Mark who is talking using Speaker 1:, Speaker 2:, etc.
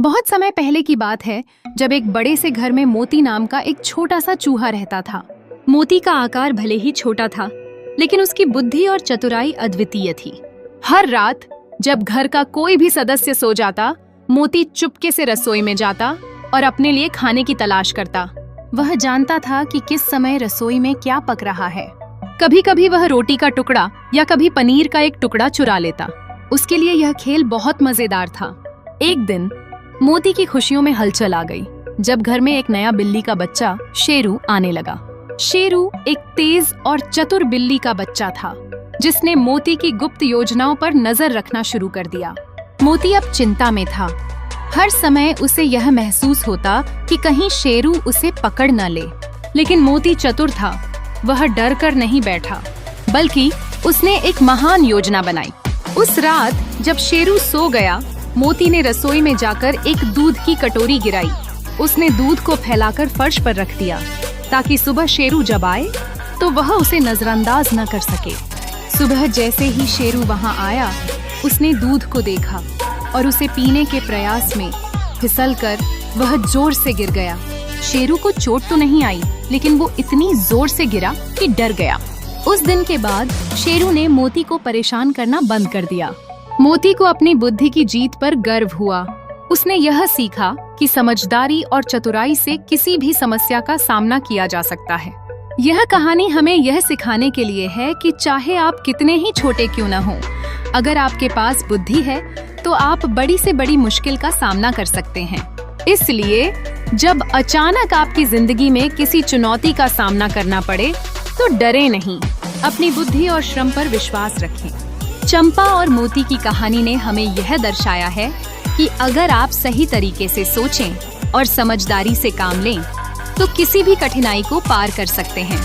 Speaker 1: बहुत समय पहले की बात है, जब एक बड़े से घर में मोती नाम का एक छोटा सा चूहा रहता था। मोती का आकार भले ही छोटा था, लेकिन उसकी बुद्धि और चतुराई अद्वितीय थी। हर रात जब घर का कोई भी सदस्य सो जाता, मोती चुपके से रसोई में जाता और अपने लिए खाने की तलाश करता। वह जानता था कि किस समय रसोई में क्या पक रहा है। कभी कभी वह रोटी का टुकड़ा या कभी पनीर का एक टुकड़ा चुरा लेता। उसके लिए यह खेल बहुत मजेदार था। एक दिन मोती की खुशियों में हलचल आ गई, जब घर में एक नया बिल्ली का बच्चा शेरू आने लगा। शेरू एक तेज और चतुर बिल्ली का बच्चा था, जिसने मोती की गुप्त योजनाओं पर नजर रखना शुरू कर दिया। मोती अब चिंता में था। हर समय उसे यह महसूस होता कि कहीं शेरू उसे पकड़ न ले। लेकिन मोती चतुर था। वह डर कर नहीं बैठा, बल्कि उसने एक महान योजना बनाई। उस रात जब शेरू सो गया, मोती ने रसोई में जाकर एक दूध की कटोरी गिराई। उसने दूध को फैलाकर फर्श पर रख दिया, ताकि सुबह शेरू जब आए तो वह उसे नजरअंदाज न कर सके। सुबह जैसे ही शेरू वहां आया, उसने दूध को देखा और उसे पीने के प्रयास में फिसलकर वह जोर से गिर गया। शेरू को चोट तो नहीं आई, लेकिन वो इतनी जोर से गिरा कि डर गया। उस दिन के बाद शेरू ने मोती को परेशान करना बंद कर दिया। मोती को अपनी बुद्धि की जीत पर गर्व हुआ। उसने यह सीखा कि समझदारी और चतुराई से किसी भी समस्या का सामना किया जा सकता है। यह कहानी हमें यह सिखाने के लिए है कि चाहे आप कितने ही छोटे क्यों न हो, अगर आपके पास बुद्धि है तो आप बड़ी से बड़ी मुश्किल का सामना कर सकते हैं। इसलिए जब अचानक आपकी जिंदगी में किसी चुनौती का सामना करना पड़े तो डरे नहीं, अपनी बुद्धि और श्रम पर विश्वास रखें। चंपा और मोती की कहानी ने हमें यह दर्शाया है कि अगर आप सही तरीके से सोचें और समझदारी से काम लें, तो किसी भी कठिनाई को पार कर सकते हैं।